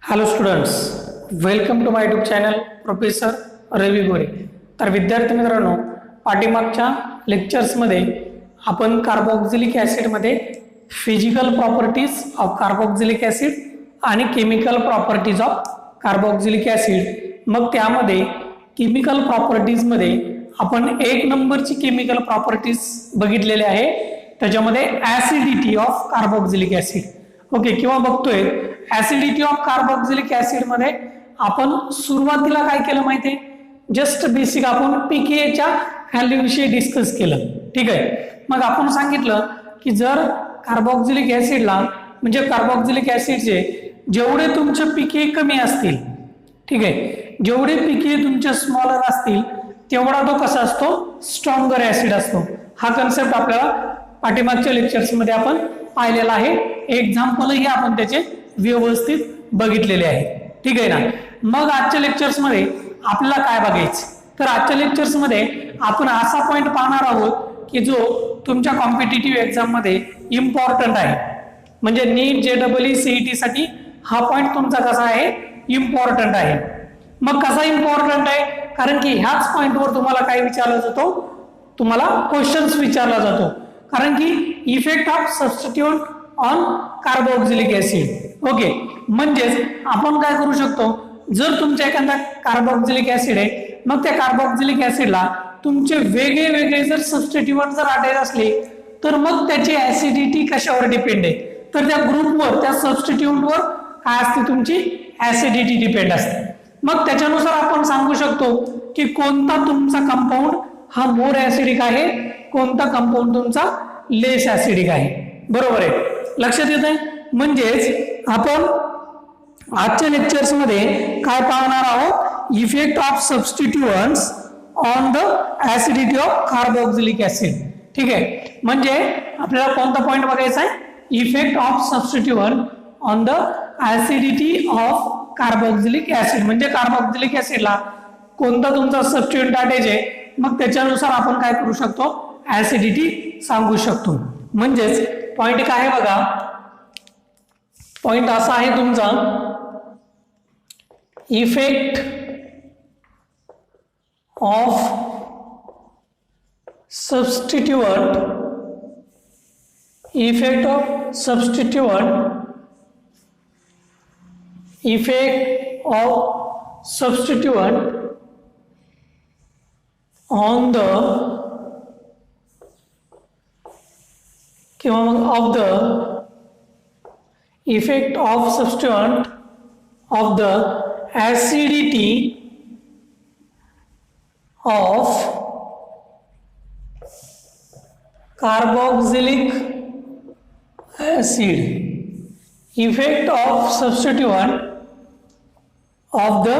Hello students, welcome to my YouTube channel professor Ravi Gore. तर विद्यार्थी मित्रांनो, पाठीमागच्या लेक्चर्समध्ये आपण कार्बोक्सिलिक ॲसिडमध्ये physical properties of carboxylic acid आणि chemical properties of carboxylic acid, मग त्यामध्ये केमिकल प्रॉपर्टीजमध्ये आपण एक नंबरची केमिकल प्रॉपर्टीज बघितलेले आहे, त्याच्यामध्ये acidity of carboxylic acid. Okay, किंवा बघतोय ऍसिडिटी ऑफ कार्बोक्सिलिक ऍसिड मध्ये आपण सुरुवातीला काय केलं माहितीये, जस्ट बेसिक आपण पीके च्या व्हॅल्यू विषयी डिस्कस केलं. ठीक आहे, मग आपण सांगितलं की जर कार्बोक्सिलिक ऍसिडला म्हणजे कार्बोक्सिलिक ऍसिडचे जेवढे तुमचे पीके कमी असतील, ठीक आहे, जेवढे पीके तुमचे स्मॉलर असतील तेवढा तो कसा असतो, स्ट्रॉंगर ऍसिड असतो. हा कन्सेप्ट आपल्याला पाठीमागच्या लेक्चर्स मध्ये आपण पाहिलेला आहे. एक्झाम्पलही आपण त्याचे व्यवस्थित बघितलेले आहे. ठीक आहे ना. मग आजच्या लेक्चर्स मध्ये आपल्याला काय बघायचं, तर आजच्या लेक्चर्स मध्ये आपण असा पॉइंट पाहणार आहोत की जो तुमच्या कॉम्पिटिटिव्ह एक्झाम मध्ये इम्पॉर्टंट आहे. म्हणजे नीट JEE CET साठी हा पॉइंट तुमचा कसा आहे, इम्पॉर्टंट आहे. मग कसा इम्पॉर्टंट आहे, कारण की ह्याच पॉइंटवर तुम्हाला काय विचारला जातो, तुम्हाला क्वेश्चन्स विचारला जातो. कारण की effect of substitute on carboxylic acid. Okay, म्हणजेच आपण काय करू शकतो, जर तुमच्या एखादा कार्बोक्सिलिक ऍसिड आहे, मग त्या कार्बोक्सिलिक ऍसिडला तुमचे वेगळे वेगळे जर सबस्टिट्यूएंट जर अटॅच असले तर मग त्याची ऍसिडिटी कशावर डिपेंड आहे, तर त्या ग्रुपवर, त्या सबस्टिट्यूएंटवर काय असते, तुमची ऍसिडिटी डिपेंड असते. मग त्याच्यानुसार आपण सांगू शकतो की कोणता तुमचा कंपाऊंड हा मोर ऍसिडिक आहे, कोणता कंपाऊंड तुमचा लेस ऍसिडिक आहे. बरोबर आहे, लक्षात येत आहे. म्हणजेच आपण आजच्या लेक्चर्स मध्ये काय पाहणार आहोत, effect of substituents on the acidity of carboxylic acid. ठीक आहे, म्हणजे आपल्याला कोणता पॉइंट बघायचा आहे, effect of substituent on the acidity of carboxylic acid. म्हणजे कार्बोक्सिलिक ऍसिडला कोणता तुमचा सबस्टिट्यूएंट अटॅच आहे, मग त्याच्यानुसार आपण काय करू शकतो, ऍसिडिटी सांगू शकतो. म्हणजेच पॉइंट काय आहे बघा, पॉइंट असा आहे तुमचा, effect of substituent, effect of substituent, effect of substituent on the किंवा मग of the effect of substituent of the acidity of carboxylic acid, effect of substituent of the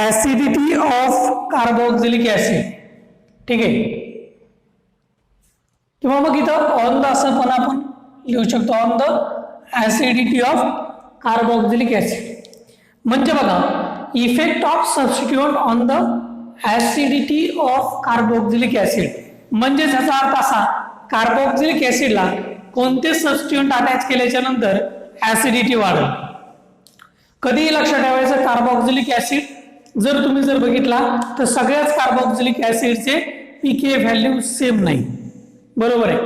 acidity of carboxylic acid. ठीक आहे, किंवा मग इथं on the असं पण आपण लिहू शकतो, on the acidity of carboxylic acid. म्हणजे बघा, effect of substituent on the acidity of carboxylic acid, म्हणजे त्याचा अर्थ असा, कार्बोक्सिलिक ऍसिडला कोणते सबस्टिट्यूएंट अटॅच केल्याच्या नंतर ऍसिडिटी वाढेल. कधीही लक्षात ठेवायचं, कार्बोक्सिलिक ऍसिड जर तुम्ही जर बघितला तर सगळ्याच कार्बोक्सिलिक ऍसिडचे पीके व्हॅल्यू सेम नाही. बरोबर आहे,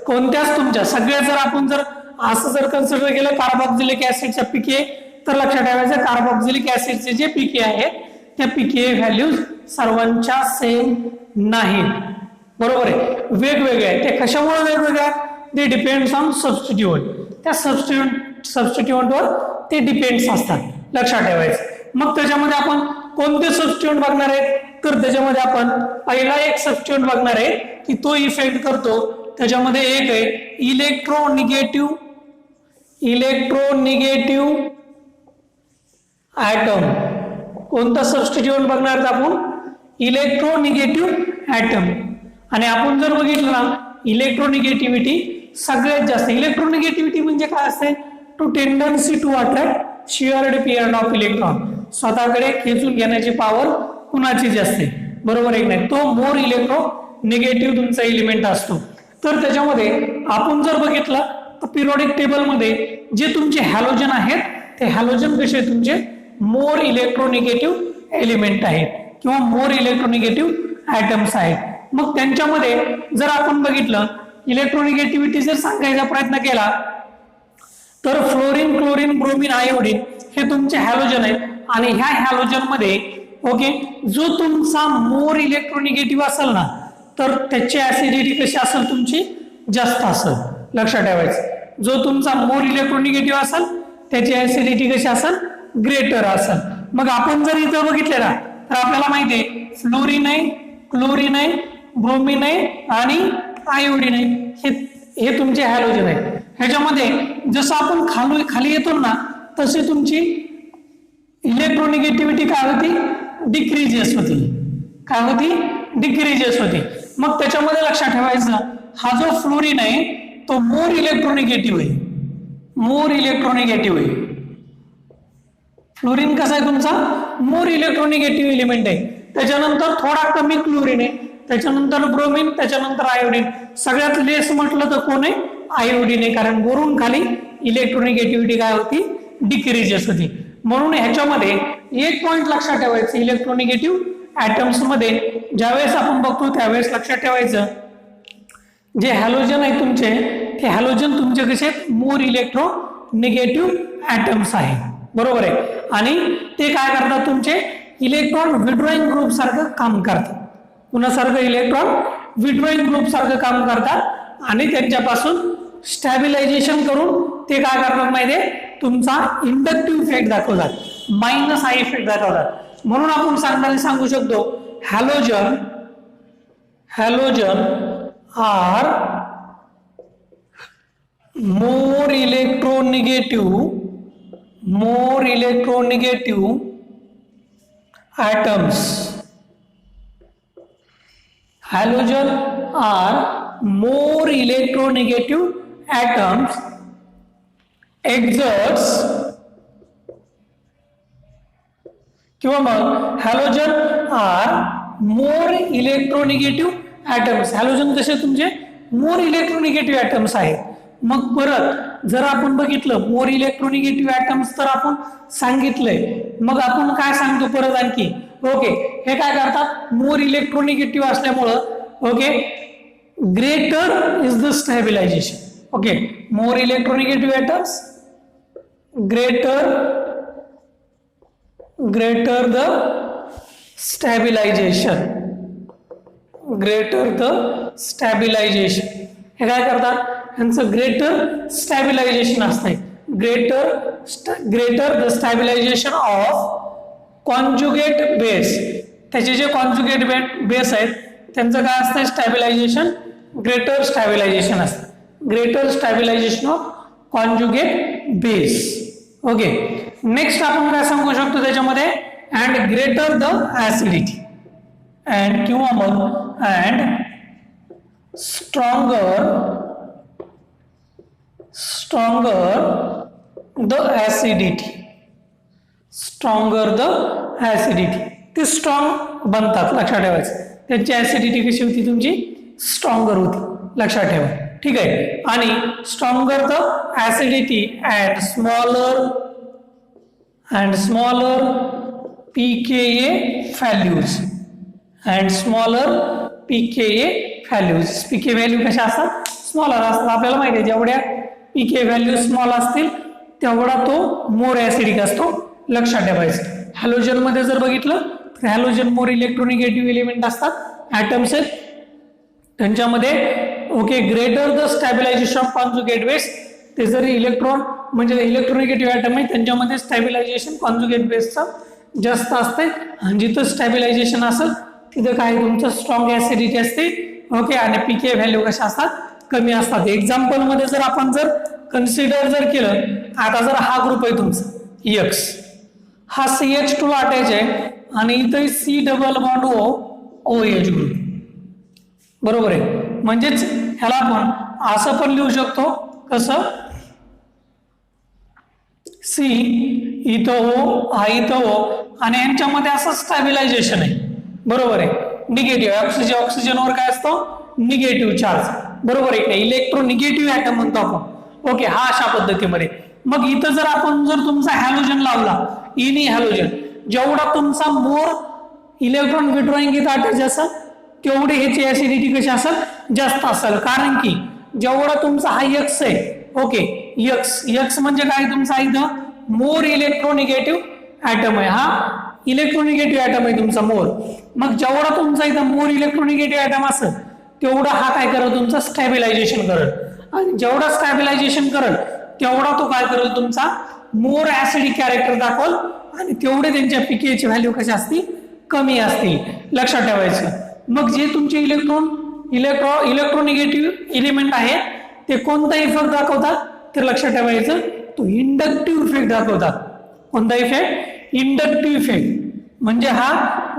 कोणत्याच तुमच्या सगळ्या जर आपण जर असं जर कन्सिडर केलं कार्बोक्सिलिक ऍसिडचा पीके, तर लक्षात ठेवायचं कार्बोक्सिलिक ऍसिडचे जे पीके आहेत त्या पीके व्हॅल्यूज सर्वांच्या सेम नाहीत. बरोबर आहे, वेगवेगळे आहे. ते कशामुळे वेगवेगळे आहेत, ते डिपेंड्स ऑन सबस्टिट्यूएंट. त्या सबस्टिट्यूएंटवर ते डिपेंड्स असतात, लक्षात ठेवायचं. मग त्याच्यामध्ये आपण कोणते सबस्टिट्यूएंट बघणार आहेत, तर त्याच्यामध्ये आपण पहिला एक सबस्टिट्यूएंट बघणार आहे की तो इफेक्ट करतो, त्याच्यामध्ये एक आहे इलेक्ट्रोनिगेटिव्ह ऍटम. कोणता सबस्टिट्यूएंट बघणार आहेत आपण, इलेक्ट्रोनिगेटिव्ह ऍटम. आणि आपण जर बघितलं ना, इलेक्ट्रोनिगेटिव्हिटी सगळ्यात जास्त, इलेक्ट्रोनिगेटिव्हिटी म्हणजे काय असते, to tendency to attract shared pair of electron. स्वतःकडे खेचून घेण्याची पॉवर कुणाची जास्त आहे, बरोबर आहे नाही, तो मोर इलेक्ट्रोनिगेटिव्ह तुमचा एलिमेंट असतो. तर त्याच्यामध्ये आपण जर बघितलं तर पिरियोडिक टेबल मध्ये जे तुमचे हॅलोजन आहेत ते हॅलोजन कसे तुमचे मोर इलेक्ट्रोनिगेटिव्ह एलिमेंट आहेत किंवा मोर इलेक्ट्रोनिगेटिव्ह ऍटम्स आहेत। मग त्यांच्यामध्ये जर आपण बघितलं इलेक्ट्रोनिगेटिव्हिटी जर सांगायचा प्रयत्न केला तर फ्लोरीन, क्लोरीन, ब्रोमीन, आयोडीन हे तुमचे हॅलोजन आहेत आणि ह्या हॅलोजन मध्ये ओके जो तुमचा मोर इलेक्ट्रोनिगेटिव्ह असेल ना तर त्याची ऍसिडिटी कशी असेल तुमची जास्त असेल, लक्षात ठेवायचं। जो तुमचा मोर इलेक्ट्रोनिगेटिव्ह असेल त्याची ऍसिडिटी कशी असेल ग्रेटर असेल। मग आपण जर इथं बघितले ना तर आपल्याला माहिती आहे फ्लोरीन आहे, क्लोरीन आहे, ब्रोमीन आहे आणि आयोडीन आहे, हे तुमचे हॅलोजन आहेत। ह्याच्यामध्ये जसं आपण खाली येतो ना तसे तुमची इलेक्ट्रोनिगेटिव्हिटी काय होती डिक्रीजेस होती, काय होती डिक्रीजेस होती। मग त्याच्यामध्ये लक्षात ठेवायचं हा जो फ्लोरीन आहे तो मोर इलेक्ट्रोनिगेटिव्ह आहे, मोर इलेक्ट्रोनिगेटिव्ह आहे। फ्लोरीन कसा आहे तुमचा मोर इलेक्ट्रोनिगेटिव्ह एलिमेंट आहे। त्याच्यानंतर थोडा कमी क्लोरीन आहे, त्याच्यानंतर ब्रोमीन, त्याच्यानंतर आयोडीन। सगळ्यात लेस म्हटलं तर कोण आहे आयोडीन आहे, कारण वरून खाली इलेक्ट्रोनिगेटिव्हिटी काय होती डिक्रीजेस होती। म्हणून ह्याच्यामध्ये एक पॉइंट लक्षात ठेवायचं इलेक्ट्रोनिगेटिव्ह ऍटम्स मध्ये ज्यावेळेस आपण बघतो त्यावेळेस लक्षात ठेवायचं जे हॅलोजन आहे तुमचे ते हॅलोजन तुमचे कसे मोर इलेक्ट्रोनिगेटिव्ह ऍटम्स आहे, बरोबर आहे। आणि ते काय करतात तुमचे इलेक्ट्रॉन विड्रॉइंग ग्रुप सारखं काम करतात, कुणासारखं इलेक्ट्रॉन विड्रॉइंग ग्रुप सारखं काम करतात आणि त्यांच्यापासून स्टॅबिलायझेशन करून ते काय करतात माहितीये तुमचा इंडक्टिव्ह इफेक्ट दाखवतात, मायनस आय इफेक्ट दाखवतात। म्हणून आपण सांगू शकतो halogen are more electronegative atoms. Halogen are more electronegative atoms exerts किंवा मग halogen are more electronegative atoms. Halogen कसे तुमचे मोर इलेक्ट्रोनिगेटिव्ह ऍटम्स आहेत। मग परत जर आपण बघितलं मोर इलेक्ट्रोनिगेटिव्ह ऍटम्स तर आपण सांगितलंय, मग आपण काय सांगतो परत आणखी ओके हे काय करतात मोर इलेक्ट्रोनिगेटिव्ह असल्यामुळं okay greater is the stabilisation. Okay more electronegative atoms greater the stabilization हे काय करतात यांचं ग्रेटर स्टॅबिलायझेशन असतंय, greater the stabilisation of conjugate base. त्याचे जे कॉन्जुगेट बेस आहेत त्यांचं काय असतं स्टॅबिलायझेशन ग्रेटर स्टॅबिलायझेशन असतं, greater stabilisation of conjugate base. Okay next आपण काय सांगू शकतो त्याच्यामध्ये and greater the acidity and किंवा मग अँड स्ट्रॉंगर द ऍसिडिटी ते स्ट्रॉंग बनतात, लक्षात ठेवायचं त्यांची ऍसिडिटी कशी होती तुमची स्ट्रॉंगर होती, लक्षात ठेवा ठीक आहे। आणि stronger the acidity and smaller pKa values pK value कशा असतात स्मॉलर असतात। आपल्याला माहिती आहे जेवढ्या pK व्हॅल्यू स्मॉल असतील तेवढा तो मोर ऍसिडिक असतो, लक्षात ठेवायचं। हॅलोजन मध्ये जर बघितलं तर हॅलोजन मोर इलेक्ट्रोनिगेटिव्ह एलिमेंट असतात, ऍटम्स आहेत त्यांच्यामध्ये okay greater the stabilisation of conjugate base. ते जर इलेक्ट्रॉन म्हणजे इलेक्ट्रोनिगेटिव्ह ऍटम आहे त्यांच्यामध्ये स्टॅबिलायझेशन कॉन्जुगेट बेसचं जास्त असते आणि जिथं स्टॅबिलायझेशन असेल तिथं काय तुमचं स्ट्रॉंग ऍसिडिटी असते ओके आणि पीके व्हॅल्यू कशा असतात कमी असतात। एक्झाम्पल मध्ये जर आपण जर कन्सिडर जर केलं आता जर हा ग्रुप आहे तुमचा X हा CH2 ला अटॅच आहे आणि इथं C double bond OH group, बरोबर आहे। म्हणजेच ह्याला आपण असं पण लिहू शकतो कसं C इथं O हा इथं O आणि यांच्यामध्ये असं स्टॅबिलायझेशन आहे, बरोबर आहे। निगेटिव्ह ऑक्सिजनवर काय असतो निगेटिव्ह चार्ज, बरोबर आहे। इलेक्ट्रोनिगेटिव्ह ऍटम म्हणतो आपण ओके हा अशा पद्धतीमध्ये मग इथं जर आपण जर तुमचा हॅलोजन लावला, इनी हॅलोजन, जेवढा तुमचा मोर इलेक्ट्रॉन विड्रॉइंग इथं अटॅच असेल तेवढी ह्याची ऍसिडिटी कशी असेल, जास्त असेल. कारण की जेवढा तुमचा हा एक्स आहे, ओके, एक्स म्हणजे काय तुमचा इथं मोर इलेक्ट्रोनिगेटिव्ह ऍटम आहे, हा इलेक्ट्रोनिगेटिव्ह ऍटम आहे तुमचा मोर. मग जेवढा तुमचा इथं मोर इलेक्ट्रोनिगेटिव्ह ऍटम असेल तेवढा हा काय करेल तुमचा स्टॅबिलायझेशन करेल, आणि जेवढा स्टॅबिलायझेशन करेल तेवढा तो काय करेल तुमचा मोर ऍसिडिक कॅरेक्टर दाखवल, आणि तेवढे त्यांच्या पीकेची व्हॅल्यू कशी असतील, कमी असतील. लक्षात ठेवायचं. मग जे तुमचे इलेक्ट्रोनिगेटिव्ह एलिमेंट आहे ते कोणता इफेक्ट दाखवतात, तर लक्षात ठेवायचं, तो इंडक्टिव्ह इफेक्ट दाखवतात. कोणता इफेक्ट? Inductive effect. म्हणजे हा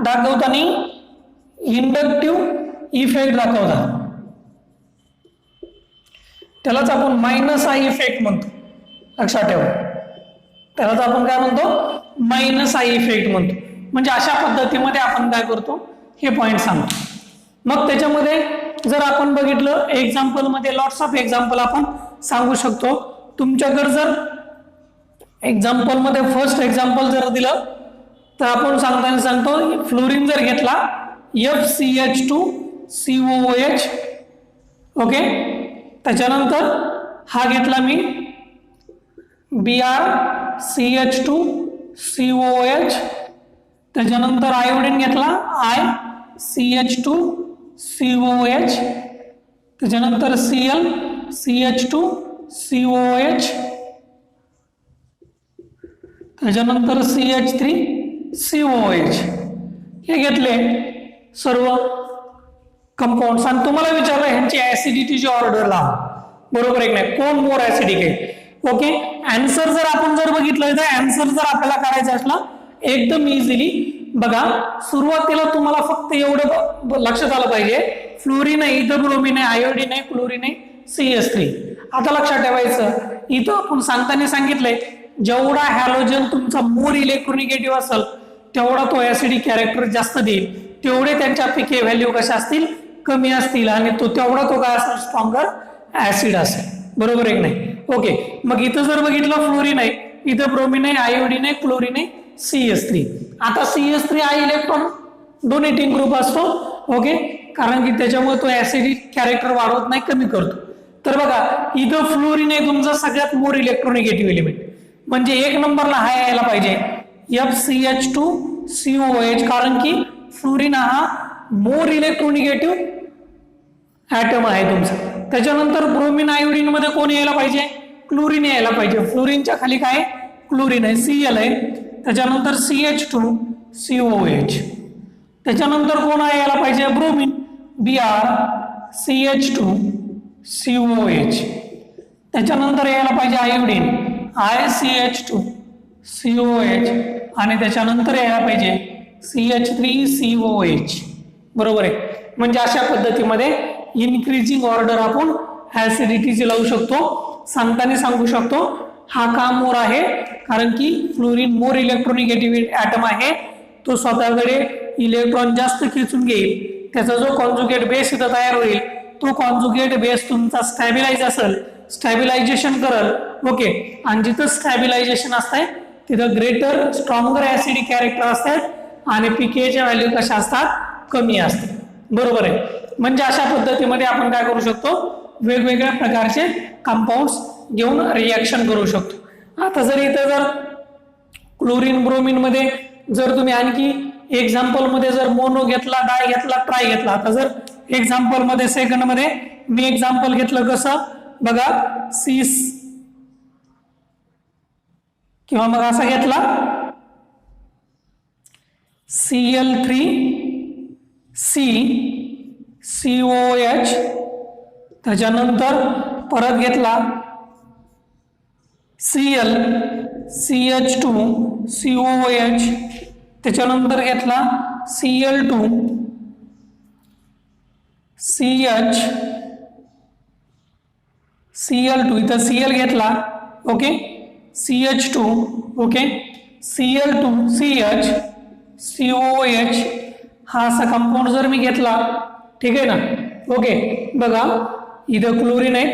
दाखवताना इंडक्टिव्ह इफेक्ट दाखवतात. त्यालाच आपण मायनस आय इफेक्ट म्हणतो. लक्षात ठेवा, त्यालाच आपण काय म्हणतो, मायनस आय इफेक्ट म्हणतो. म्हणजे अशा पद्धतीमध्ये आपण काय करतो, हे पॉइंट सांगतो. मग त्याच्यामध्ये जर आपण बघितलं एक्झाम्पल मध्ये, लॉट्स ऑफ एक्झाम्पल आपण सांगू शकतो. तुमच्याकडे जर एक्झाम्पल मध्ये फर्स्ट एक्झाम्पल जर दिलं तर आपण सांगताना सांगतो, फ्लोरीन जर घेतला FCH2COOH, ओके, त्याच्यानंतर हा घेतला मी BrCH2COOH, त्याच्यानंतर आयोडीन घेतला ICH2COOH, त्याच्यानंतर ClCH2COOH, त्याच्यानंतर CH3COOH. हे घेतले सर्व कंपाऊंड्स, आणि तुम्हाला विचारलं ह्यांची ऍसिडिटीची ऑर्डर लावा, बरोबर आहे की नाही, कोण मोर ऍसिडिक आहे. ओके, आन्सर जर आपण जर बघितलं तर आन्सर जर आपल्याला करायचा असला एकदम इझिली बघा, सुरुवातीला तुम्हाला फक्त एवढं लक्षात आलं पाहिजे, फ्लोरीन आहे, इथं ब्रोमीन आहे, आयोडीन आहे, क्लोरीन आहे, CH3. आता लक्षात ठेवायचं, इथं आपण सांगताना सांगितलंय जेवढा हॅलोजन तुमचा मोर इलेक्ट्रोनिगेटिव्ह असेल तेवढा तो ऍसिडिक कॅरेक्टर जास्त देईल, तेवढे त्यांच्या पीके व्हॅल्यू कशा असतील, कमी असतील, आणि तो तेवढा तो काय असेल, स्ट्रॉंगर ऍसिड असेल. बरोबर आहे की नाही. ओके, मग इथं जर बघितलं फ्लोरीन आहे, इथं ब्रोमीन आहे, आयोडीन आहे, क्लोरीन आहे, CH3. आता CH3 हा इलेक्ट्रॉन डोनेटिंग ग्रुप असतो, ओके, कारण की त्याच्यामुळे तो ऍसिडिक कॅरेक्टर वाढवत नाही, कमी करतो. तर बघा इथं फ्लोरीन आहे तुमचा सगळ्यात मोर इलेक्ट्रोनिगेटिव्ह एलिमेंट, म्हणजे एक नंबरला हा यायला पाहिजे FCH2COOH, कारण की फ्लोरीन हा मोर इलेक्ट्रोनिगेटिव्ह ऍटम आहे तुमचा. त्याच्यानंतर ब्रोमीन आयोडीन मध्ये कोण यायला पाहिजे, क्लोरीन यायला पाहिजे. फ्लोरीनच्या खाली काय, क्लोरीन आहे, Cl आहे, त्याच्यानंतर CH2COOH, त्याच्यानंतर कोण यायला पाहिजे, ब्रोमीन, BrCH2COOH, त्याच्यानंतर यायला पाहिजे आयोडीन, ICH2COOH, आणि त्याच्यानंतर यायला पाहिजे CH3COOH. बरोबर आहे. म्हणजे अशा पद्धतीमध्ये इन्क्रीजिंग ऑर्डर आपण ऍसिडिटीची लावू शकतो. सांगताना सांगू शकतो हा का मोर आहे, कारण की फ्लोरीन मोर इलेक्ट्रोनिगेटिव्ह ऍटम आहे, तो स्वतःकडे इलेक्ट्रॉन जास्त खेचून घेईल, त्याचा जो कॉन्जुगेट बेस इथं तयार होईल तो कॉन्जुगेट बेस तुमचा स्टॅबिलाइज असेल, स्टॅबिलायझेशन करल. ओके, आणि जिथं स्टॅबिलायझेशन असतंय तिथं ग्रेटर स्ट्रॉंगर ऍसिडिक कॅरेक्टर असतात, आणि पीकेच्या व्हॅल्यू कशा असतात, कमी असतात. बरोबर आहे. म्हणजे अशा पद्धतीमध्ये आपण काय करू शकतो, वेगवेगळ्या प्रकारचे कंपाऊंड्स घेऊन रिएक्शन करू शकतो. आता जर इथं जर क्लोरीन ब्रोमीन मध्ये जर तुम्ही आणखी एक्झाम्पल मध्ये जर मोनो घेतला, डाय घेतला, ट्राय घेतला, आता जर एक्झाम्पल मध्ये सेकंड मध्ये मी एक्झाम्पल घेतलं कसं बघा, सीस किंवा मग असा घेतला Cl3CCOH, त्याच्यानंतर परत घेतला ClCH2COOH, त्याच्यानंतर घेतला Cl2CH, इथं Cl घेतला, okay, CH2, okay, Cl2CH COOH, हा असा कंपाऊंड जर मी घेतला, ठीक आहे ना. ओके, बघा इथं क्लोरीन आहे,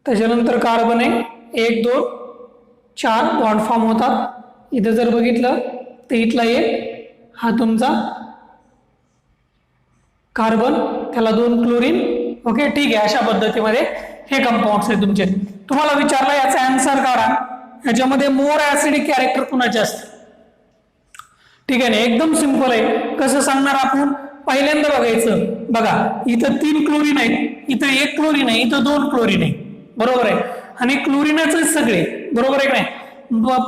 त्याच्यानंतर कार्बन आहे, 1 2 4 बॉन्ड फॉर्म होतात। इथे जर बघितलं तर इथला एक हा तुमचा कार्बन, त्याला 2 क्लोरीन। ओके, ठीक आहे। अशा पद्धतीमध्ये हे कंपाऊंड्स आहेत तुमचे। तुम्हाला विचारलं याचा आन्सर काढा, याच्यामध्ये मोर ऍसिडिक कॅरेक्टर कुणाचे असते? ठीक आहे ना, एकदम सिंपल आहे। कसं सांगणार आपण? पहिल्यांदा बघायचं, बघा इथं 3 क्लोरीन आहेत, इथं 1 क्लोरीन आहे, इथं 2 क्लोरीन आहे, बरोबर आहे। आणि क्लोरीनच सगळे, बरोबर आहे की नाही?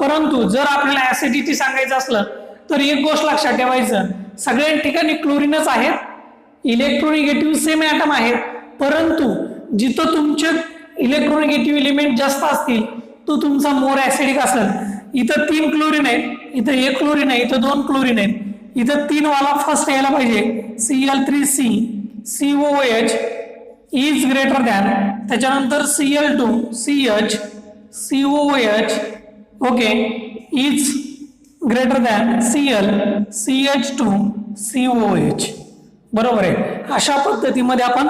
परंतु जर आपल्याला ऍसिडिटी सांगायचं असलं तर एक गोष्ट लक्षात ठेवायचं, सगळ्या ठिकाणी क्लोरीनच आहेत, इलेक्ट्रोनिगेटिव्ह सेम ऍटम आहेत, परंतु जिथं तुमचे इलेक्ट्रोनिगेटिव्ह एलिमेंट जास्त असतील तो तुमचा मोर ऍसिडिक असेल। इथं 3 क्लोरीन आहेत, इथं 1 क्लोरीन आहे, इथं 2 क्लोरीन आहेत, इथं 3 वाला फर्स्ट यायला पाहिजे, Cl3C COOH is greater than, त्याच्यानंतर Cl2 CH COOH okay is greater than Cl CH2 COOH, बरोबर आहे। अशा पद्धतीमध्ये आपण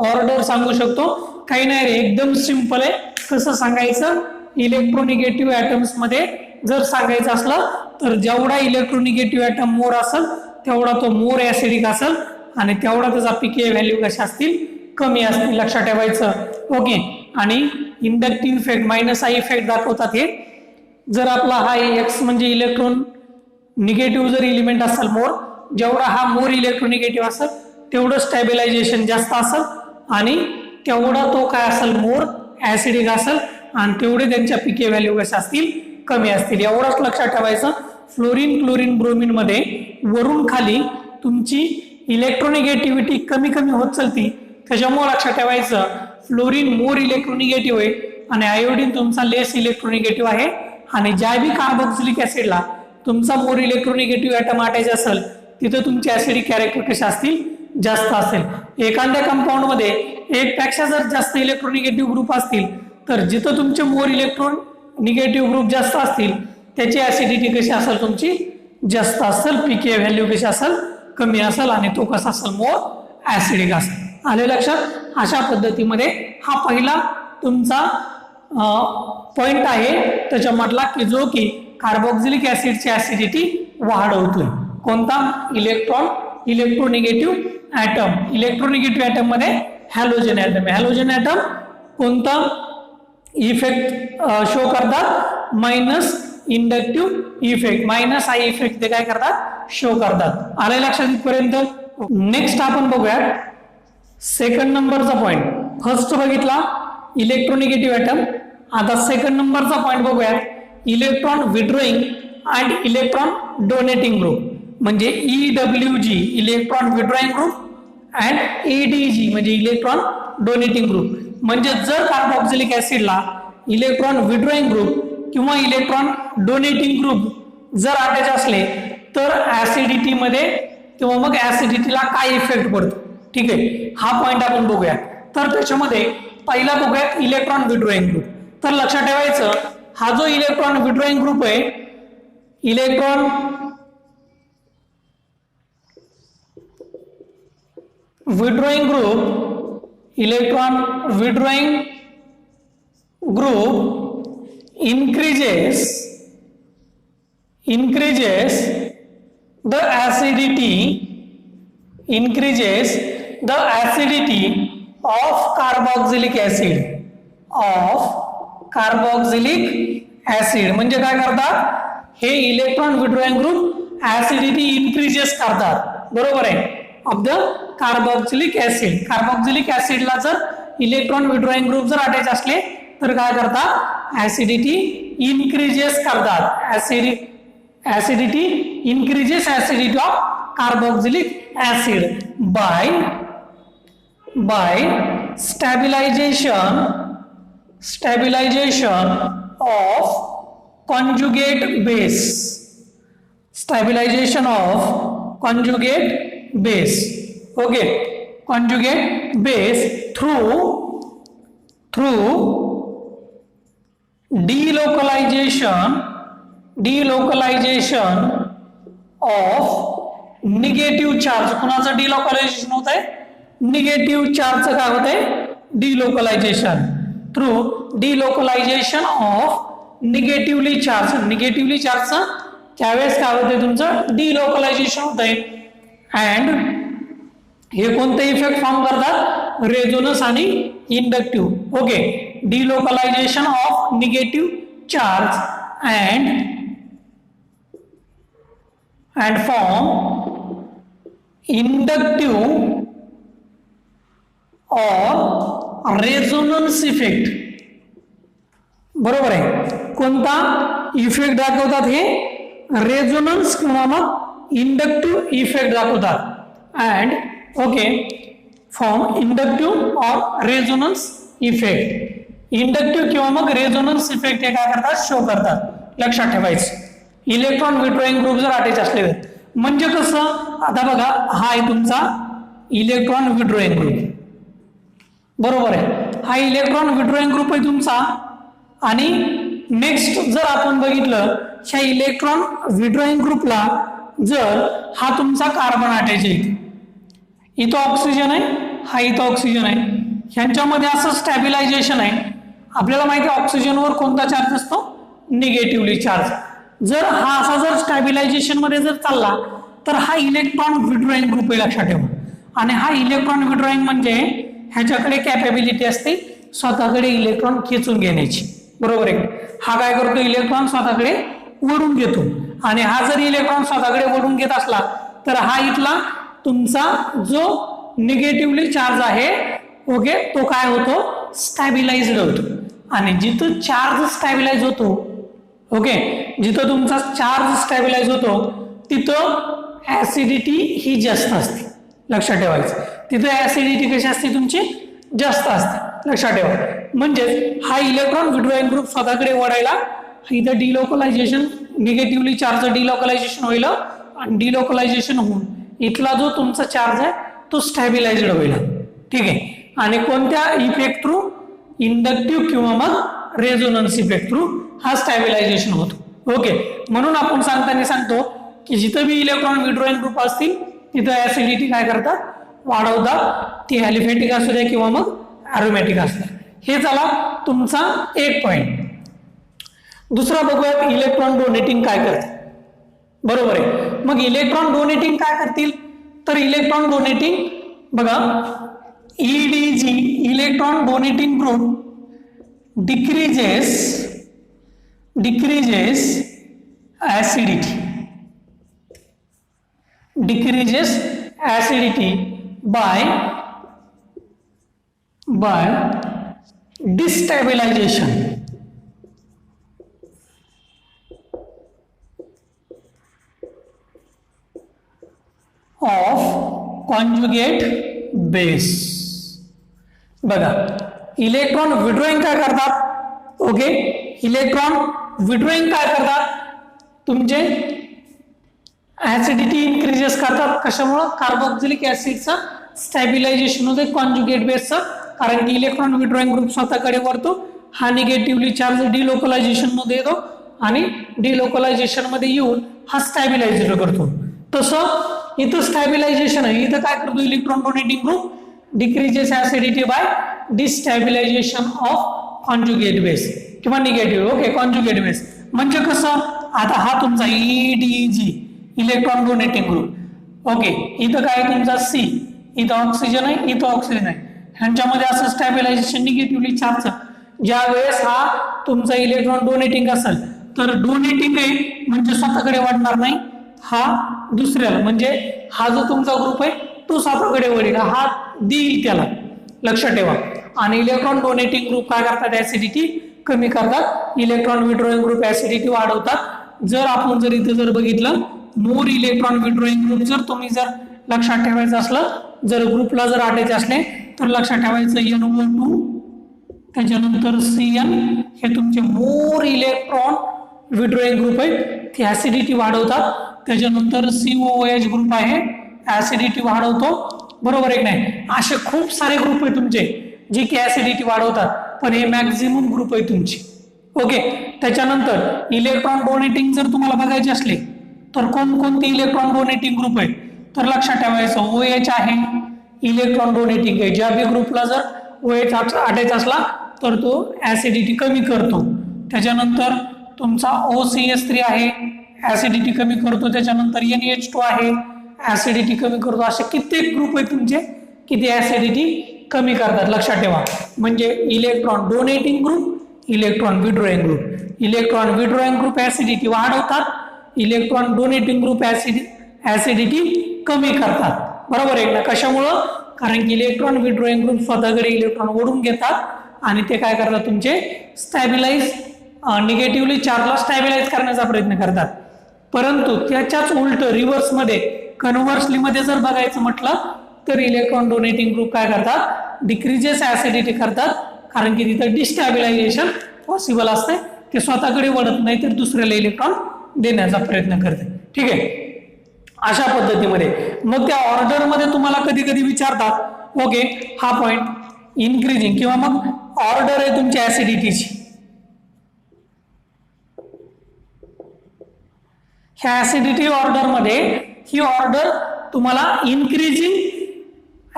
ऑर्डर सांगू शकतो, काही नाही रे, एकदम सिंपल आहे। कसं सांगायचं? इलेक्ट्रोनिगेटिव्ह ऍटम्स मध्ये जर सांगायचं असलं तर जेवढा इलेक्ट्रोनिगेटिव्ह ऍटम मोर असेल तेवढा तो मोर ऍसिडिक असेल आणि तेवढा त्याचा पीके व्हॅल्यू कशा असतील? कमी असतील, लक्षात ठेवायचं। ओके, आणि इंडक्टिव्ह इफेक्ट -I इफेक्ट दाखवतात हे। जर आपला हा एक्स म्हणजे इलेक्ट्रॉन निगेटिव्ह जर एलिमेंट असेल मोर, जेवढा हा मोर इलेक्ट्रोनिगेटिव्ह असेल तेवढं स्टॅबिलायझेशन जास्त असेल आणि तेवढा तो काय असेल? मोर ऍसिडिक असेल आणि तेवढे त्यांच्या पीके व्हॅल्यू कशा असतील? कमी असतील। एवढंच लक्षात ठेवायचं। फ्लोरीन, क्लोरीन, ब्रोमीन मध्ये वरून खाली तुमची इलेक्ट्रोनिगेटिव्हिटी कमी कमी होत चालती, त्याच्यामुळे लक्षात ठेवायचं फ्लोरीन मोर इलेक्ट्रोनिगेटिव्ह आहे आणि आयोडीन तुमचा लेस इलेक्ट्रोनिगेटिव्ह आहे। आणि ज्या बी कार्बोक्सिलिक ऍसिडला तुमचा मोर इलेक्ट्रोनिगेटिव्ह ऍटम आटायचा असेल तिथं तुमचे ऍसिडिक कॅरेक्टर कसे असतील? जास्त असेल। एखाद्या कंपाऊंड मध्ये एक पेक्षा जर जास्त इलेक्ट्रोनिगेटिव्ह ग्रुप असतील तर जिथं तुमचे मोर इलेक्ट्रोनिगेटिव्ह ग्रुप जास्त असतील त्याची ऍसिडिटी कशी असेल? तुमची जास्त असेल, पीके व्हॅल्यू कशी असेल? कमी असेल आणि तो कसा असेल? मोर ऍसिडिक असेल। आले लक्षात? अशा पद्धतीमध्ये हा पहिला तुमचा पॉइंट आहे त्याच्यामधला की जो की कार्बोक्सिलिक ऍसिडची ऍसिडिटी वाढवतोय। कोणता? इलेक्ट्रोनिगेटिव्ह ऍटम। इलेक्ट्रोनिगेटिव्ह ऍटम मध्ये हॅलोजन ऍटम। हॅलोजन ऍटम कोणता इफेक्ट शो करतात? Minus inductive effect, -I effect ते काय करतात? शो करतात। आले लक्षात इथपर्यंत? नेक्स्ट आपण बघूया सेकंड नंबरचा पॉइंट। फर्स्ट बघितला इलेक्ट्रोनिगेटिव्ह ऍटम, आता सेकंड नंबरचा पॉइंट बघूया electron withdrawing and electron donating group, म्हणजे EWG electron withdrawing group and ADG म्हणजे इलेक्ट्रॉन डोनेटिंग ग्रुप। म्हणजे जर कार्बोक्सिलिक ऍसिडला इलेक्ट्रॉन विड्रॉइंग ग्रुप किंवा इलेक्ट्रॉन डोनेटिंग ग्रुप जर अटॅच असले तर ऍसिडिटी मध्ये किंवा मग ऍसिडिटीला काय इफेक्ट पडतो? ठीक आहे, हा पॉइंट आपण बघूया। तर त्याच्यामध्ये पहिला बघूया इलेक्ट्रॉन विड्रॉइंग ग्रुप। तर लक्षात ठेवायचं हा जो इलेक्ट्रॉन विड्रॉइंग ग्रुप आहे, electron withdrawing group increases the acidity of carboxylic acid म्हणजे काय करतात? हे electron withdrawing group acidity increases करतात, बरोबर आहे, of the carboxylic acid. Carboxylic ऍसिडला जर इलेक्ट्रॉन विड्रॉइंग ग्रुप जर अटॅच असले तर काय करतात? ऍसिडिटी इन्क्रीजेस करतात। Acidity increases acidity of carboxylic acid by stabilization of conjugate base, okay, conjugate base through delocalization of negative charge. कुणाचं डिलोकलायझेशन होत आहे? निगेटिव्ह चार्जचं काय होत आहे? Delocalization through delocalization of negatively चार्जचं त्यावेळेस काय होतंय तुमचं डिलोकलायझेशन होतंय. अँड हे कोणते इफेक्ट फॉर्म करतात रेझोनन्स आणि inductive. Okay, delocalization of negative charge and form inductive or resonance effect. बरोबर आहे. कोणता इफेक्ट दाखवतात हे रेझोनन्स किंवा मग इंडक्टिव्ह इफेक्ट दाखवतात. अँड ओके, फॉर्म इंडक्टिव्ह और रेझोनन्स इफेक्ट. इंडक्टिव्ह किंवा मग रेझोनन्स इफेक्ट हे काय करतात शो करतात. लक्षात ठेवायचं. इलेक्ट्रॉन विड्रॉइंग ग्रुप जर अटॅच असले म्हणजे कसं, आता बघा हा आहे तुमचा इलेक्ट्रॉन विड्रॉइंग ग्रुप. बरोबर आहे, हा इलेक्ट्रॉन विड्रॉइंग ग्रुप आहे तुमचा. आणि नेक्स्ट जर आपण बघितलं ह्या इलेक्ट्रॉन विड्रॉइंग ग्रुपला जर हा तुमचा कार्बन अटॅच आहे, इथं ऑक्सिजन आहे, हा इथं ऑक्सिजन आहे, ह्यांच्यामध्ये असं स्टॅबिलायझेशन आहे. आपल्याला माहिती आहे ऑक्सिजनवर कोणता चार्ज असतो निगेटिव्हली चार्ज. जर हा असा जर स्टॅबिलायझेशन मध्ये जर चालला तर हा इलेक्ट्रॉन विड्रॉइंग ग्रुप आहे. लक्षात ठेवा. आणि हा इलेक्ट्रॉन विड्रॉइंग म्हणजे ह्याच्याकडे कॅपेबिलिटी असते स्वतःकडे इलेक्ट्रॉन खेचून घेण्याची. बरोबर आहे. हा काय करतो इलेक्ट्रॉन स्वतःकडे ओढून घेतो. आणि हा जर इलेक्ट्रॉन स्वतःकडे ओढून घेत असला तर हा इथला तुमचा जो निगेटिव्हली चार्ज आहे ओके तो काय होतो स्टॅबिलाइज्ड होतो. आणि जिथं चार्ज स्टॅबिलाइज होतो ओके जिथं तुमचा चार्ज स्टॅबिलाइज होतो तिथं ऍसिडिटी ही जास्त असते. लक्षात ठेवायचं. तिथं ऍसिडिटी कशी असते तुमची जास्त असते. लक्षात ठेवा. म्हणजे हा इलेक्ट्रॉन विड्रॉइंग ग्रुप स्वतःकडे ओढायला इथं डिलोकलायझेशन निगेटिव्हली चार्ज डिलोकलायझेशन होईल आणि डिलोकलायझेशन होऊन इथला जो तुमचा चार्ज आहे तो स्टॅबिलाइज्ड होईल. ठीक आहे. आणि कोणत्या इफेक्ट थ्रू इंडक्टिव्ह किंवा मग रेझोनन्स इफेक्ट थ्रू हा स्टॅबिलायझेशन होतो. ओके, म्हणून आपण सांगताना सांगतो की जिथं बी इलेक्ट्रॉन विड्रॉइंग ग्रुप असतील तिथं ऍसिडिटी काय करतात वाढवतात. ती ॲलिफॅटिक असू द्या किंवा मग ॲरोमॅटिक असू द्या. हे झाला तुमचा एक पॉइंट. दुसरा बघूयात इलेक्ट्रॉन डोनेटिंग काय करते. बरोबर आहे. मग इलेक्ट्रॉन डोनेटिंग काय करतील तर इलेक्ट्रॉन डोनेटिंग बघा EDG electron donating group decreases acidity by destabilization of conjugate base. बघा इलेक्ट्रॉन विड्रॉइंग काय करतात ओके इलेक्ट्रॉन विड्रॉइंग काय करतात तुमचे ऍसिडिटी इन्क्रीजेस करतात. कशामुळे कार्बोक्सिलिक ऍसिडचं स्टॅबिलायझेशन होते कॉन्जुगेट बेसचं. कारण की इलेक्ट्रॉन विड्रॉइंग ग्रुप स्वतःकडे वरतो. हा निगेटिव्हली चार्ज डिलोकलायझेशन मध्ये येतो आणि डिलोकलायझेशन मध्ये येऊन हा स्टॅबिलायझर करतो. तसं इथं स्टॅबिलायझेशन आहे. इथं काय करतो electron donating group decreases acidity by destabilization of conjugate base किंवा निगेटिव्ह ओके कॉन्जुगेट बेस. म्हणजे कसं आता हा तुमचा EDG electron donating group okay इथं काय तुमचा C इथं ऑक्सिजन आहे इथं ऑक्सिजन आहे ह्यांच्यामध्ये असं स्टॅबिलायझेशन निगेटिव्हली चार्ज. ज्या वेळेस हा तुमचा इलेक्ट्रॉन डोनेटिंग असेल तर डोनेटिंग आहे म्हणजे स्वतःकडे वाढणार नाही. हा दुसऱ्याला म्हणजे हा जो तुमचा ग्रुप आहे तो स्वतःकडे वळेल हा देईल त्याला. लक्षात ठेवा. आणि इलेक्ट्रॉन डोनेटिंग ग्रुप काय करतात ऍसिडिटी कमी करतात. इलेक्ट्रॉन विड्रॉइंग ग्रुप ऍसिडिटी वाढवतात. जर आपण जर इथं जर बघितलं मोर इलेक्ट्रॉन विड्रॉइंग ग्रुप जर तुम्ही जर लक्षात ठेवायचं असलं जर ग्रुपला जर अटॅच असले तर लक्षात ठेवायचं NO2 त्याच्यानंतर CN हे तुमचे मोर इलेक्ट्रॉन विड्रॉइंग ग्रुप आहेत ते ऍसिडिटी वाढवतात. त्याच्यानंतर COOH ग्रुप आहे ऍसिडिटी वाढवतो. बरोबर आहे की नाही. असे खूप सारे ग्रुप आहे तुमचे जे की ऍसिडिटी वाढवतात पण हे मॅक्झिमम ग्रुप आहे तुमची. ओके. त्याच्यानंतर इलेक्ट्रॉन डोनेटिंग जर तुम्हाला बघायचे असले तर कोणकोणते इलेक्ट्रॉन डोनेटिंग ग्रुप आहे तर लक्षात ठेवायचं OH आहे इलेक्ट्रॉन डोनेटिंग आहे. ज्या बी ग्रुपला जर OH अटॅच असला तर तो ऍसिडिटी कमी करतो. त्याच्यानंतर तुमचा OCH3 आहे, ऍसिडिटी कमी करतो. त्याच्यानंतर NH2 आहे, ऍसिडिटी कमी करतो. असे कित्येक ग्रुप आहेत तुमचे की ते ऍसिडिटी कमी करतात. लक्षात ठेवा. म्हणजे electron donating group, electron withdrawing group. Electron withdrawing group acidity वाढवतात, इलेक्ट्रॉन डोनेटिंग ग्रुप ऍसिडिटी कमी करतात. बरोबर आहे ना? कशामुळं? कारण की इलेक्ट्रॉन विड्रॉइंग ग्रुप स्वतःकडे इलेक्ट्रॉन ओढून घेतात आणि ते काय करतात, तुमचे स्टॅबिलाइज निगेटिव्हली चार्जला स्टॅबिलाइज करण्याचा प्रयत्न करतात. परंतु त्याच्याच उलट रिव्हर्स मध्ये, कन्व्हर्सली मध्ये जर बघायचं म्हटलं तर इलेक्ट्रॉन डोनेटिंग ग्रुप काय करतात, डिक्रीजेस ऍसिडिटी करतात. कारण की तिथं डिस्टॅबिलायझेशन पॉसिबल असते. ते स्वतःकडे वळत नाही तर दुसऱ्याला इलेक्ट्रॉन देण्याचा प्रयत्न करते. ठीक आहे, अशा पद्धतीमध्ये. मग त्या ऑर्डर मध्ये तुम्हाला कधी कधी विचारतात, ओके हा पॉइंट इन्क्रीजिंग किंवा मग ऑर्डर आहे तुमची ऍसिडिटीची. ह्या ऍसिडिटी ऑर्डर मध्ये ही ऑर्डर तुम्हाला इन्क्रीजिंग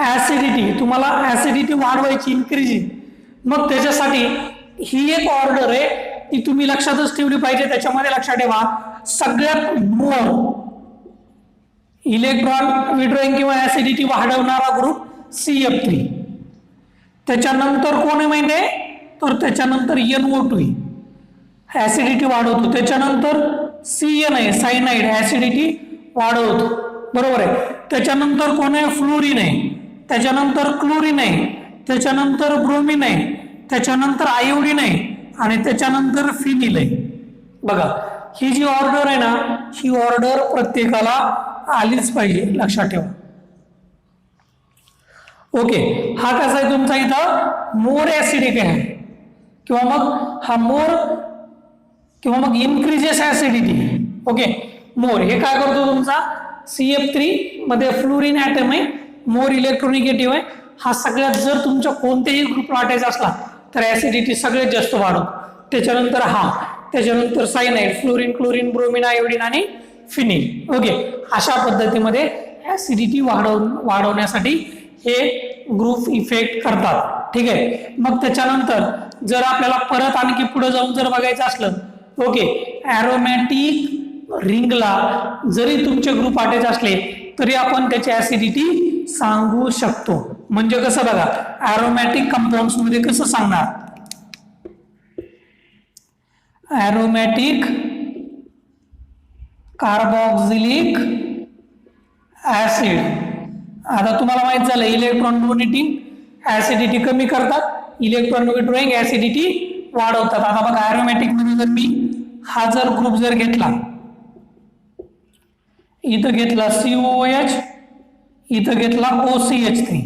ऍसिडिटी, तुम्हाला ऍसिडिटी वाढवायची इन्क्रीजिंग. मग त्याच्यासाठी ही एक ऑर्डर आहे ती तुम्ही लक्षातच ठेवली पाहिजे. त्याच्यामध्ये लक्षात ठेवा, सगळ्यात मोर इलेक्ट्रॉन विड्रॉइंग किंवा ऍसिडिटी वाढवणारा ग्रुप CF3. त्याच्यानंतर कोण आहे माहिती आहे, तर त्याच्यानंतर NO2 ऍसिडिटी वाढवतो. त्याच्यानंतर CN आहे, सायनाइड, ऍसिडिटी वाढवतो. बरोबर आहे. त्याच्यानंतर कोण आहे, फ्लोरीन आहे. त्याच्यानंतर क्लोरीन आहे. त्याच्यानंतर ब्रोमिन आहे. त्याच्यानंतर आयोडीन आहे आणि त्याच्यानंतर फिनिल आहे. बघा, ही जी ऑर्डर आहे ना, ही ऑर्डर प्रत्येकाला आलीच पाहिजे. लक्षात ठेवा. ओके, हा कसा आहे तुमचा, इथं मोर ऍसिडिक आहे किंवा मग हा मोर किंवा मग इन्क्रीजेस ऍसिडिटी. ओके, मोर हे काय करतो तुमचा CF3 मध्ये फ्लोरीन ऍटम आहे, मोर इलेक्ट्रोनिगेटिव्ह आहे. हा सगळ्यात जर तुमच्या कोणत्याही ग्रुप वाटायचा असला तर ऍसिडिटी सगळ्यात जास्त वाढवतो. त्याच्यानंतर हा, त्याच्यानंतर cyanide, fluorine, chlorine, bromine, iodine आणि फिनिल. ओके, अशा पद्धतीमध्ये ऍसिडिटी वाढवण्यासाठी हे ग्रुप इफेक्ट करतात. ठीक आहे. मग त्याच्यानंतर जर आपल्याला परत आणखी पुढे जाऊन जर बघायचं असलं, ओके, ऍरोमॅटिक रिंगला जरी तुमचे ग्रुप वाटायचे असले तरी आपण त्याची ऍसिडिटी सांगू शकतो. म्हणजे कसं बघा, ऍरोमॅटिक कंपाऊंड्स मध्ये कसं सांगणार, ऍरोमॅटिक कार्बोक्सिलिक ऍसिड. आता तुम्हाला माहित झालं, इलेक्ट्रॉन डोनेटिंग ऍसिडिटी कमी करतात, इलेक्ट्रॉन विड्रॉइंग ऍसिडिटी वाढवतात. आता बघा, ऍरोमॅटिक मध्ये जर मी हा जर ग्रुप जर घेतला, इथं घेतला COOH, इथं घेतला OCH3.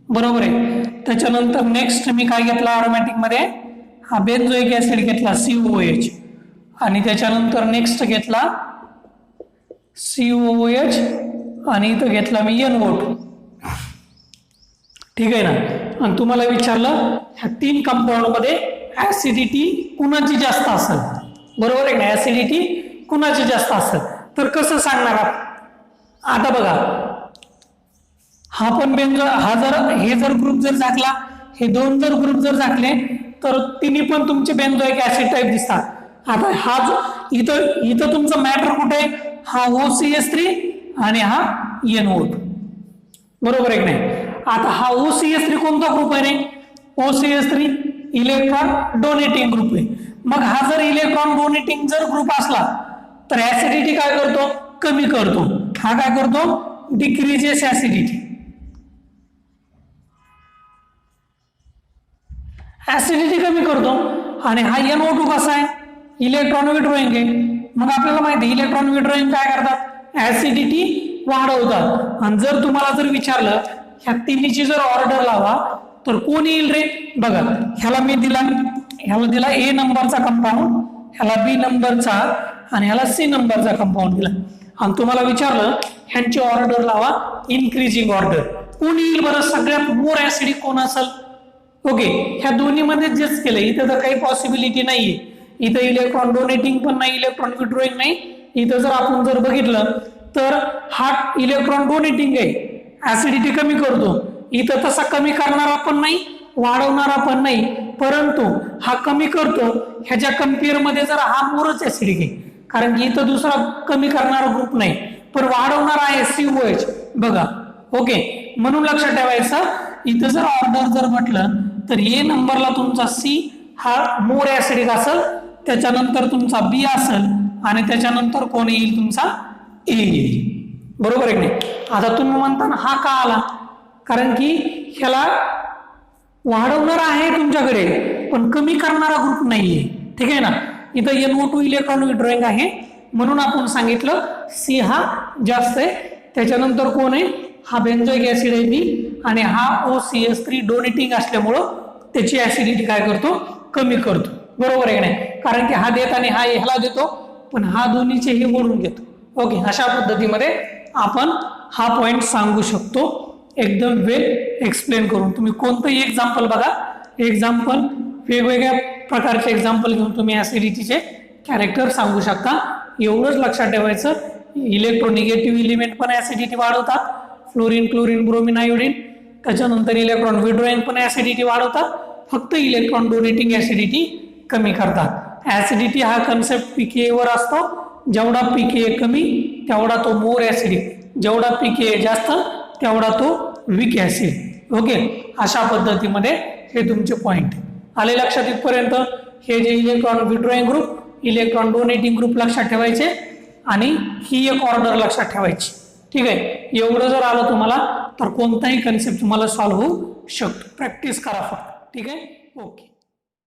बरोबर आहे. त्याच्यानंतर नेक्स्ट मी काय घेतला ऍरोमॅटिक मध्ये, हा बेन्झोइक ऍसिड घेतला COOH आणि त्याच्यानंतर नेक्स्ट घेतला COOH आणि इथं घेतला मी NO2. ठीक आहे ना. आणि तुम्हाला विचारलं ह्या तीन कंपाऊंड मध्ये ऍसिडिटी कुणाची जास्त असेल, बरोबर आहे ना, ऍसिडिटी कुणाची जास्त असेल तर कसं सांगणार. आता बघा, हा पण हा जर हे जर ग्रुप जर झाकला, हे दोन जर ग्रुप जर झाकले तर तिन्ही पण तुमचे बेन्झोइक ऍसिड टाइप दिसतात. आता हा जो इथं तुमचं मॅटर कुठे आहे, हा OCH3 आणि हा NO2. बरोबर आहे की नाही. आता हा OCH3 कोणता ग्रुप आहे रे, OCH3 इलेक्ट्रॉन डोनेटिंग ग्रुप आहे. मग हा जर इलेक्ट्रॉन डोनेटिंग जर ग्रुप असला तर ऍसिडिटी काय करतो, कमी करतो. हा काय करतो, डिक्रीजेस ऍसिडिटी. ऍसिडिटी कमी करतो. आणि हा NO2 कसा आहे, इलेक्ट्रॉन विड्रॉइंग आहे. मग आपल्याला माहिती आहे इलेक्ट्रॉन विड्रॉइंग काय करतात, ऍसिडिटी वाढवतात. आणि जर तुम्हाला जर विचारलं ह्या तिन्हीची जर ऑर्डर लावा तर कोण येईल रे, बघा ह्याला मी दिला, ह्याला दिला A नंबरचा कंपाऊंड, ह्याला B नंबरचा आणि ह्याला C नंबरचा कंपाऊंड दिला. आणि तुम्हाला विचारलं ह्यांची ऑर्डर लावा, इन्क्रीजिंग ऑर्डर कोण येईल बरं, सगळ्यात मोर ऍसिडिक कोण असेल. ओके, ह्या दोन्ही मध्ये जेच केलं, इथं तर काही पॉसिबिलिटी नाहीये. इथं इलेक्ट्रॉन डोनेटिंग पण नाही, इलेक्ट्रॉन विड्रॉइंग नाही. इथं जर आपण जर बघितलं तर हा इलेक्ट्रॉन डोनेटिंग आहे, ऍसिडिटी कमी करतो. इथं तसा कमी करणारा पण नाही, वाढवणारा पण नाही. परंतु हा कमी करतो ह्याच्या कम्पेअर मध्ये जर हा मोरच ऍसिडिक आहे, कारण की इथं दुसरा कमी करणारा ग्रुप नाही पण वाढवणार आहे COH बघा. ओके, म्हणून लक्षात ठेवायचं इथं जर ऑर्डर जर म्हटलं तर ए नंबरला तुमचा C हा मोर ऍसिडिक असेल, त्याच्यानंतर तुमचा B असेल आणि त्याच्यानंतर कोण येईल तुमचा A येईल. बरोबर आहे की नाही. आता तुम्ही म्हणता ना हा का आला, कारण की ह्याला वाढवणार आहे तुमच्याकडे पण कमी करणारा ग्रुप नाहीये. ठीक आहे ना. इथं NO2 इलेक्ट्रॉन विड्रॉइंग आहे म्हणून आपण सांगितलं C हा जास्त आहे. त्याच्यानंतर कोण आहे हा बेंझोइक ऍसिड आहे B आणि हा OCH3 डोनेटिंग असल्यामुळं त्याची ऍसिडिटी काय करतो कमी करतो. बरोबर आहे की नाही, कारण की हा देताना हा ह्याला देतो पण हा दोन्हीचे हे मोडून घेतो. ओके, अशा पद्धतीमध्ये आपण हा पॉइंट सांगू शकतो एकदम वेल एक्सप्लेन करून. तुम्ही कोणतंही एक्झाम्पल बघा, एक्झाम्पल वेगवेगळ्या प्रकारचे एक्झाम्पल घेऊन तुम्ही ऍसिडिटीचे कॅरेक्टर सांगू शकता. एवढंच लक्षात ठेवायचं, इलेक्ट्रोनिगेटिव्ह एलिमेंट पण ऍसिडिटी वाढवतात, फ्लोरीन क्लोरीन ब्रोमिन आयोडीन. त्याच्यानंतर इलेक्ट्रॉन विड्रॉइंग पण ऍसिडिटी वाढवतात, फक्त इलेक्ट्रॉन डोनेटिंग ऍसिडिटी कमी करतात. ऍसिडिटी हा कन्सेप्ट pKa वर असतो, जेवढा pKa कमी तेवढा तो मोर ऍसिडिक, जेवढा pKa जास्त तेवढा तो वीक ऍसिड. ओके, अशा पद्धतीमध्ये हे तुमचे पॉइंट आले लक्षात. इथपर्यंत हे जे electron withdrawing group, electron donating group लक्षात ठेवायचे आणि ही एक ऑर्डर लक्षात ठेवायची. ठीक आहे, एवढं जर आलं तुम्हाला तर कोणताही कन्सेप्ट तुम्हाला सॉल्व्ह होऊ शकतो. प्रॅक्टिस करा फक्त. ठीक आहे, ओके.